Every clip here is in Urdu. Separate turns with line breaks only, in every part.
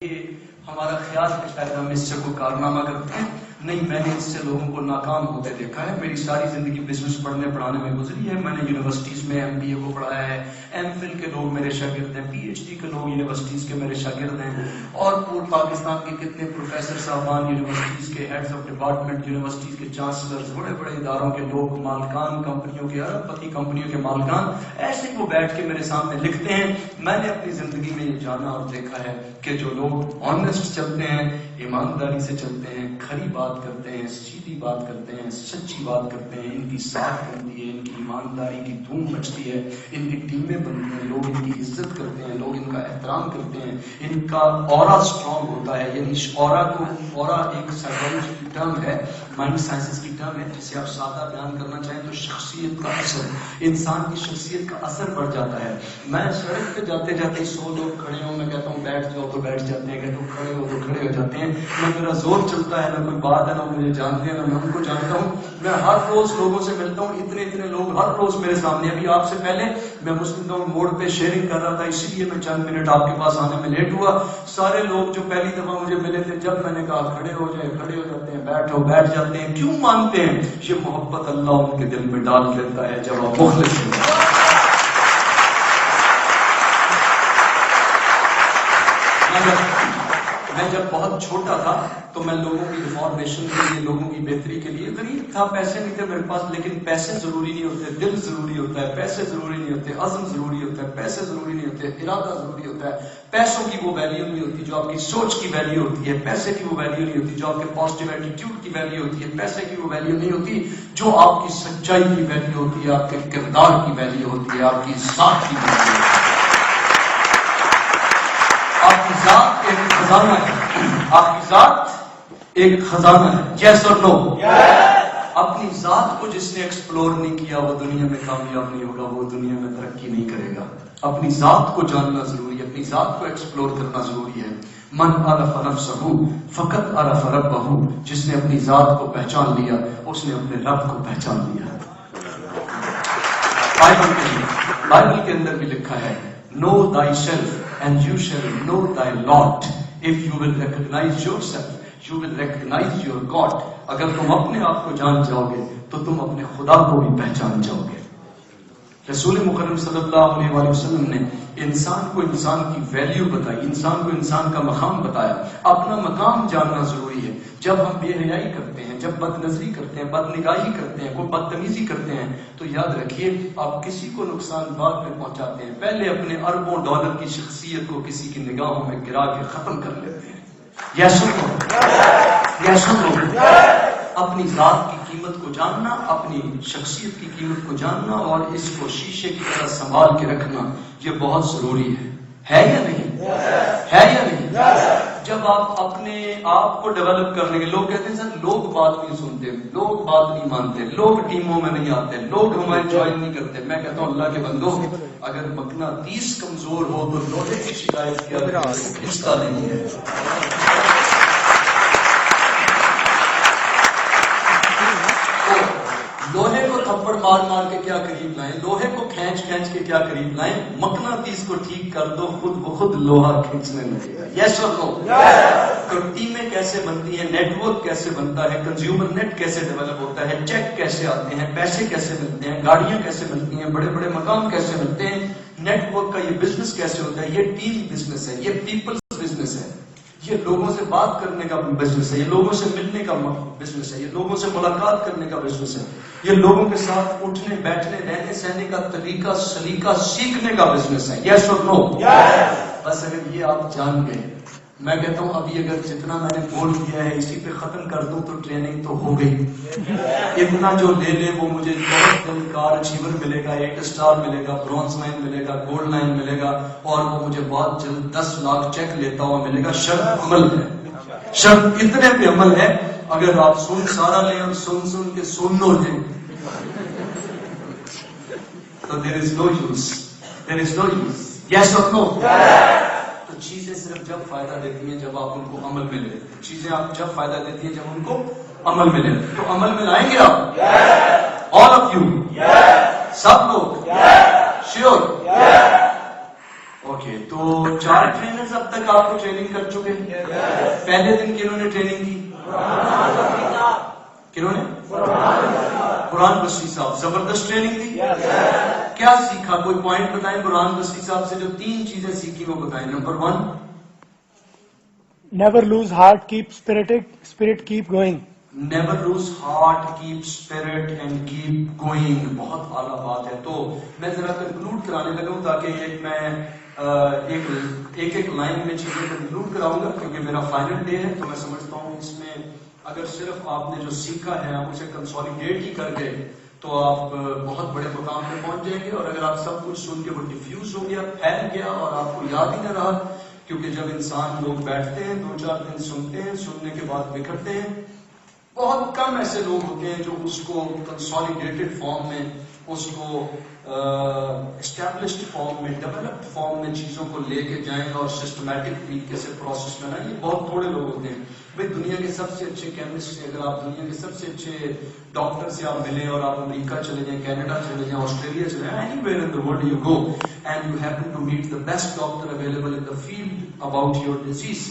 کہ ہمارا خیال ہے شاید ہم اس سے کوئی کارنامہ کرتے ہیں. نہیں، میں نے اس سے لوگوں کو ناکام ہوتے دیکھا ہے. میری ساری زندگی بزنس پڑھانے میں گزری ہے. میں نے یونیورسٹیز میں MBA کو پڑھایا ہے. MPhil کے لوگ میرے شاگرد ہیں. PhD کے لوگ یونیورسٹیز کے میرے شاگرد ہیں. اور پورے پاکستان کے کتنے پروفیسر صاحبان یونیورسٹیز کے ہیڈز آف ڈپارٹمنٹ، یونیورسٹیز کے چانسلرز، بڑے بڑے اداروں کے لوگ، مالکان کمپنیوں کے، ارب پتی کمپنیوں کے مالکان، ایسے ہی وہ بیٹھ کے میرے سامنے لکھتے ہیں. میں نے اپنی زندگی میں یہ جانا اور دیکھا ہے کہ جو لوگ آنےسٹ چلتے ہیں، ایمانداری سے چلتے ہیں، کھری بات کرتے ہیں، سیدھی بات کرتے ہیں، سچی بات کرتے ہیں، ان کی ساتھ بنتی ہے، ان کی ایمانداری کی دھوم مچتی ہے، ان کی ٹیمیں بنتی ہیں، لوگ ان کی عزت کرتے ہیں، لوگ ان کا احترام کرتے ہیں، ان کا اورا اسٹرانگ ہوتا ہے. یعنی اورا ایک سائیکالوجی کی ٹرم ہے، مائنڈ سائنسز کی ٹرم ہے، جسے آپ سادہ بیان کرنا چاہیں تو شخصیت کا اثر، انسان کی شخصیت کا اثر بڑھ جاتا ہے. میں سڑک پہ جاتے جاتے 100 لوگ کھڑے ہوں، میں کہتا ہوں بیٹھ جاؤ تو بیٹھ جاتے ہیں، کہتا ہوں کھڑے ہو تو کھڑے ہو جاتے ہیں. نہ میرا زور چلتا ہے، نہ کوئی بات ہے، نہ مجھے جانتے ہیں، نہ میں ان کو جانتا ہوں. میں ہر روز لوگوں سے ملتا ہوں، اتنے لوگ ہر روز میرے سامنے. ابھی آپ سے پہلے میں مسلم ٹاؤن موڑ پہ شیئرنگ کر رہا تھا، اسی لیے میں چند منٹ آپ کے پاس آنے میں لیٹ ہوا. سارے لوگ جو پہلی دفعہ مجھے ملے تھے، جب میں نے کہا کھڑے ہو جائے، کھڑے ہو جاتے ہیں، بیٹھو بیٹھ جاتے ہیں. کیوں مانتے ہیں؟ یہ محبت اللہ ان کے دل میں ڈال دیتا ہے جب آپ مخلص ہیں. میں جب بہت چھوٹا تھا تو میں لوگوں کی ریفارمیشن کے لیے، لوگوں کی بہتری کے لیے غریب تھا. پیسے نہیں تھے میرے پاس، لیکن پیسے ضروری نہیں ہوتے، دل ضروری ہوتا ہے. پیسے ضروری نہیں ہوتے، عزم ضروری ہوتا ہے. پیسے ضروری نہیں ہوتے، ارادہ ضروری ہوتا ہے. پیسوں کی وہ ویلیو نہیں ہوتی جو آپ کی سوچ کی ویلیو ہوتی ہے. پیسے کی وہ ویلیو نہیں ہوتی جو آپ کے پازیٹیو ایٹیٹیوڈ کی ویلیو ہوتی ہے. پیسے کی وہ ویلیو نہیں ہوتی جو آپ کی سچائی کی ویلیو ہوتی ہے، آپ کے کردار کی ویلیو ہوتی ہے، آپ کی ذات کی ویلیو ہوتی ہے. آپ کی ذات ایک خزانہ ہے. آپ کی ذات ایک خزانہ ہے. یس اور نو؟ اپنی ذات کو جس نے ایکسپلور نہیں کیا وہ دنیا میں کامیاب نہیں ہوگا، وہ دنیا میں ترقی نہیں کرے گا. اپنی ذات کو جاننا ضروری ہے، اپنی ذات کو ایکسپلور کرنا ضروری ہے. من عرف نفسہ فقط عرف ربہ. جس نے اپنی ذات کو پہچان لیا اس نے اپنے رب کو پہچان لیا. بائبل کے اندر بھی لکھا ہے، know thyself and you shall know thy lot. If you will recognize yourself, you will recognize your God. اگر تم اپنے آپ کو جان جاؤ گے تو تم اپنے خدا کو بھی پہچان جاؤ گے. رسول مکرم صلی اللہ علیہ وآلہ وسلم نے انسان کو انسان کی ویلیو بتائی، انسان کو انسان کا مقام بتایا. اپنا مقام جاننا ضروری ہے. جب ہم بے حیائی کرتے ہیں، جب بد نظری کرتے ہیں، بد نگاہی کرتے ہیں، کوئی بدتمیزی کرتے ہیں، تو یاد رکھیے آپ کسی کو نقصان بعد میں پہنچاتے ہیں. پہلے اپنے اربوں ڈالر کی شخصیت کو کسی کی نگاہوں میں گرا کے ختم کر لیتے ہیں. یا سنو اپنی ذات کی قیمت کو جاننا، اپنی شخصیت کی قیمت کو جاننا اور اس کو شیشے کی طرح سنبھال کے رکھنا یہ بہت ضروری ہے یا نہیں؟ ہے یا نہیں؟ جب آپ اپنے آپ کو ڈیولپ کرنے کے، لوگ کہتے ہیں سر لوگ بات نہیں سنتے، لوگ بات نہیں مانتے، لوگ ٹیموں میں نہیں آتے، لوگ ہمارے جوائن نہیں کرتے. میں کہتا ہوں اللہ کے بندو، اگر مقناطیس کمزور ہو تو لوہے کی شکایت کیا کھنچتا نہیں ہے. لوہے کو تھپڑ مار مار کے کیا قریب لائیں، لوہے کو کھینچ کھینچ کے کیا قریب لائیں. مقناطیس کو ٹھیک کر دو، خود بخود لوہا کھینچنے لگے گا. یس اور نو؟ تو ٹیمیں کیسے بنتی ہیں، نیٹ ورک کیسے بنتا ہے، کنزیومر نیٹ کیسے ڈیولپ ہوتا ہے، چیک کیسے آتے ہیں، پیسے کیسے ملتے ہیں، گاڑیاں کیسے ملتی ہیں، بڑے بڑے مقام کیسے ملتے ہیں، نیٹ ورک کا یہ بزنس کیسے ہوتا ہے. یہ ٹیم بزنس ہے، یہ پیپلز بزنس ہے، یہ لوگوں سے بات کرنے کا بزنس ہے، یہ لوگوں سے ملنے کا بزنس ہے، یہ لوگوں سے ملاقات کرنے کا بزنس ہے، یہ لوگوں کے ساتھ اٹھنے بیٹھنے رہنے سہنے کا طریقہ سلیقہ سیکھنے کا بزنس ہے. یس اور نو؟ بس اگر یہ آپ جان گئے، میں کہتا ہوں ابھی اگر جتنا میں نے بول دیا ہے اسی پہ ختم کر دوں تو ٹریننگ تو ہو گئی. اتنا جو لے لے وہ مجھے بہت جلد کار اچیور ملے گا، 8 اسٹار ملے گا، برونز لائن ملے گا، گولڈ لائن ملے گا، اور وہ مجھے بہت جلد 10 لاکھ چیک لیتا ہوا ملے گا. شرط عمل ہے، شرط اتنے پہ عمل ہے. اگر آپ سن سارا لیں اور سن کے سن لو جائیں تو there is no use. Yes or no? تو چیزیں صرف جب فائدہ دیتی ہیں جب آپ ان کو عمل میں لے لیتے ہیں. چیزیں آپ جب فائدہ دیتی ہیں جب ان کو عمل میں لے لیتے ہیں. تو عمل میں لائیں گے آپ؟ All of you? سب لوگ؟ Sure? Okay. اوکے، تو 4 ٹرینرز اب تک آپ کو ٹریننگ کر چکے ہیں. پہلے دن کنہوں نے ٹریننگ کی؟ کنہوں نے؟ قرآن بصری صاحب. زبردست ٹریننگ دی. کیا سیکھا؟ کوئی پوائنٹ بتائیں قرآن بصری صاحب سے جو 3 چیزیں سیکھی وہ بتائیں. Number 1،
never lose heart, keep spirit keep going.
Never lose heart, keep spirit and keep going. بہت اعلیٰ بات ہے. تو میں ذرا کنکلوڈ کرانے لگا ہوں تاکہ میں ایک لائن میں چیزیں کنکلوڈ کراؤں گا کیونکہ میرا فائنل ڈے ہے. تو میں سمجھتا ہوں اس میں اگر صرف آپ نے جو سیکھا ہے آپ اسے کنسالیڈیٹ ہی کر گئے تو آپ بہت بڑے مقام پہ پہنچ جائیں گے. اور اگر آپ سب کچھ سن کے وہ ڈیفیوز ہو گیا، پھیل گیا اور آپ کو یاد ہی نہ رہا، کیونکہ جب انسان لوگ بیٹھتے ہیں 2-4 دن سنتے ہیں، سننے کے بعد بکھرتے ہیں. بہت کم ایسے لوگ ہوتے ہیں جو اس کو کنسالیڈیٹڈ فارم میں، اس کو اسٹیبلشڈ فارم میں، ڈیولپڈ فارم میں چیزوں کو لے کے جائیں اور سسٹمیٹک طریقے سے پروسیس میں لائیں. یہ بہت تھوڑے لوگ ہوتے ہیں. بھائی دنیا کے سب سے اچھے کیمسٹ سے، اگر آپ دنیا کے سب سے اچھے ڈاکٹر سے آپ ملیں اور آپ امریکہ چلے جائیں، کینیڈا چلے جائیں، آسٹریلیا چلے جائیں، anywhere in the world you go and you happen to meet the best doctor available in the field about your disease,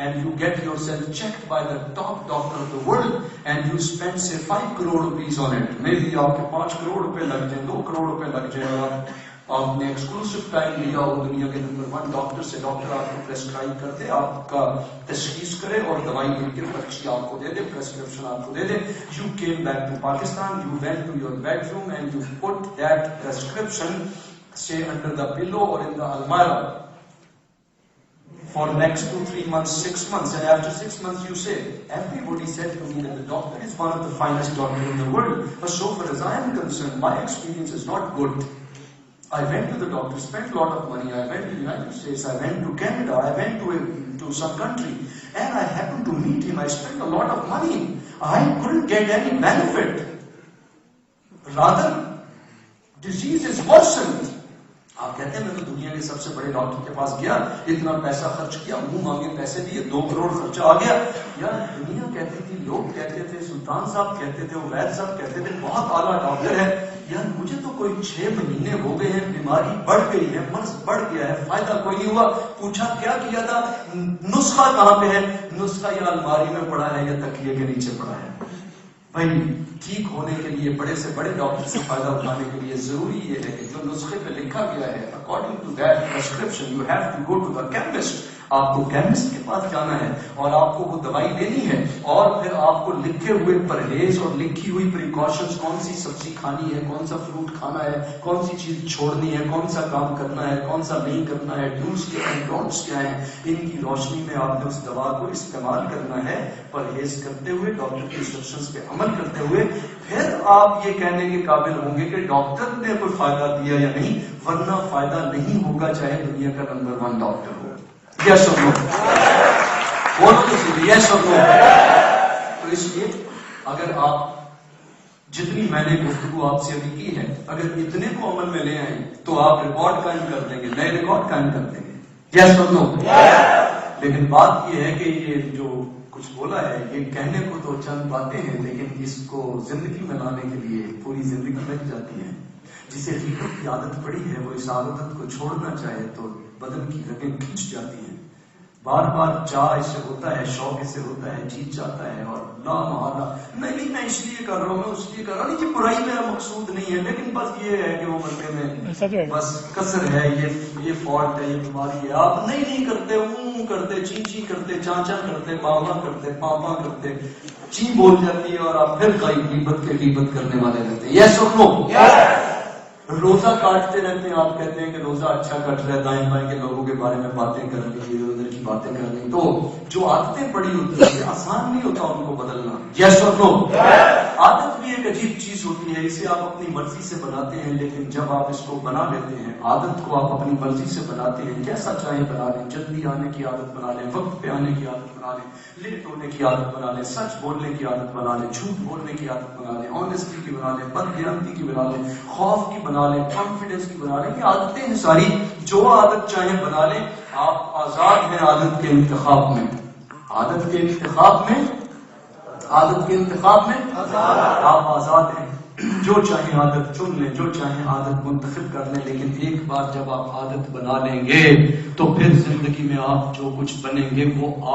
and you get yourself checked by the top doctor of the world and you spend say 5 crore rupees on it. Maybe آپ کے 5 کروڑ روپے لگ جائیں، 2 کروڑ روپے لگ جائیں اور آپ نے ایکسکلوسیو ٹائم لیا ہو دنیا کے نمبر 1 ڈاکٹر سے. ڈاکٹر آپ کو پریسکرائب کر دے، آپ کا تشخیص کرے اور دوائی لکھ کے پرچی آپ کو دے دے، پریسکرپشن آپ کو دے دے. You came back to Pakistan, you went to your bedroom and you put that prescription say under the pillow or in the almirah for next 2-3 months, 6 months, and after 6 months you say, everybody said to me that the doctor is one of the finest doctors in the world, but so far as I am concerned, my experience is not good. I went to the doctor, spent a lot of money, I went to the United States, I went to Canada, I went to some country, and I happened to meet him, I spent a lot of money, I couldn't get any benefit. Rather, disease is worsened. آپ کہتے ہیں میں تو دنیا کے سب سے بڑے ڈاکٹر کے پاس گیا، اتنا پیسہ خرچ کیا، منہ مانگے پیسے دیے، 2 کروڑ خرچہ آ گیا. یار دنیا کہتی تھی، لوگ کہتے تھے، سلطان صاحب کہتے تھے، عبید صاحب کہتے تھے بہت اعلیٰ ڈاکٹر ہے. یار مجھے تو کوئی 6 مہینے ہو گئے ہیں، بیماری بڑھ گئی ہے، مرض بڑھ گیا ہے، فائدہ کوئی نہیں ہوا. پوچھا کیا کیا تھا؟ نسخہ کہاں پہ ہے؟ نسخہ یا الماری میں پڑا ہے یا تکیے کے نیچے پڑا ہے. بھائی ٹھیک ہونے کے لیے، بڑے سے بڑے ڈاکٹر سے فائدہ اٹھانے کے لیے ضروری یہ ہے کہ جو نسخے پہ لکھا گیا ہے according to that prescription you have to go to the chemist. آپ کو کیمسٹ کے پاس جانا ہے اور آپ کو وہ دوائی لینی ہے اور پھر آپ کو لکھے ہوئے پرہیز اور لکھی ہوئی پریکاشنز، کون سی سبزی کھانی ہے، کون سا فروٹ کھانا ہے، کون سی چیز چھوڑنی ہے، کون سا کام کرنا ہے، کون سا نہیں کرنا ہے، ڈوز کیا ہیں، ڈونٹس کیا ہیں، ان کی روشنی میں آپ نے اس دوا کو استعمال کرنا ہے پرہیز کرتے ہوئے، ڈاکٹر کے انسٹرکشنز پہ عمل کرتے ہوئے. پھر آپ یہ کہنے کے قابل ہوں گے کہ ڈاکٹر نے کوئی فائدہ دیا یا نہیں، ورنہ فائدہ نہیں ہوگا چاہے دنیا کا نمبر 1 ڈاکٹر ہو. یس اور نو؟ بولو تو صحیح، یس اور نو. تو اس لیے اگر آپ جتنی میں نے گفتگو آپ سے ابھی کی ہے، اگر اتنے کو عمل میں لے آئیں تو آپ ریکارڈ قائم کر دیں گے، نئے ریکارڈ قائم کر دیں گے. یس اور نو؟ لیکن بات یہ ہے کہ یہ جو کچھ بولا ہے یہ کہنے کو تو چند باتیں ہیں، لیکن اس کو زندگی میں لانے کے لیے پوری زندگی لگ جاتی ہے. جسے غیبت کی عادت پڑی ہے وہ اس عادت کو چھوڑنا چاہے تو بدن کی رگیں کھنچ جاتی ہیں. بار بار چاہ اس سے ہوتا ہے، شوق اس سے ہوتا ہے، جیت جاتا ہے اور لا محالہ نہیں میں اس لیے کر رہا ہوں، میں اس لیے کر رہا ہوں. یہ برائی میرا مقصود نہیں ہے، لیکن بس یہ ہے کہ وہ بندے میں بس کسر ہے، یہ فالٹ ہے، یہ بیماری ہے. آپ نہیں کرتے، کرتے، چی کرتے، چاچا کرتے، بابا کرتے، پاپا کرتے، چی بول جاتی ہے اور آپ پھر غیبت کے غیبت کرنے والے رہتے ہیں. یس اور نو؟ روزہ کاٹتے رہتے ہیں، آپ کہتے ہیں کہ روزہ اچھا کٹ رہا ہے، دائیں بائیں کے لوگوں کے بارے میں باتیں کرنی، ادھر ادھر کی باتیں کرنی. تو جو عادتیں پڑی ہوتی ہیں آسان نہیں ہوتا ان کو بدلنا. یس اور نو؟ عادت بھی ایک عجیب چیز ہوتی ہے، اسے آپ اپنی مرضی سے بناتے ہیں، لیکن جب آپ اس کو بنا لیتے ہیں، عادت کو آپ اپنی مرضی سے بناتے ہیں، جیسا چاہیں بنا لیں، جلدی آنے کی عادت بنا لیں، وقت پہ آنے کی عادت بنا لیں، لیٹ ہونے کی عادت بنا لیں، سچ بولنے کی عادت بنا لیں، جھوٹ بولنے کی عادت بنا لیں، آنیسٹی کی بنا لیں، بددیانتی کی بنا لیں، خوف کی بنا لیں، کانفیڈنس کی بنا لیں. یہ عادتیں ہیں ساری، جو عادت چاہیں بنا لیں. آپ آزاد ہیں عادت کے انتخاب میں، عادت کے انتخاب میں، عادت کے انتخاب میں آپ آزاد ہیں. جو چاہیں عادت چن لیں، جو چاہیں عادت منتخب کر لیں، لیکن ایک بار جب آپ عادت بنا لیں گے تو پھر زندگی میں آپ جو کچھ بنیں گے وہ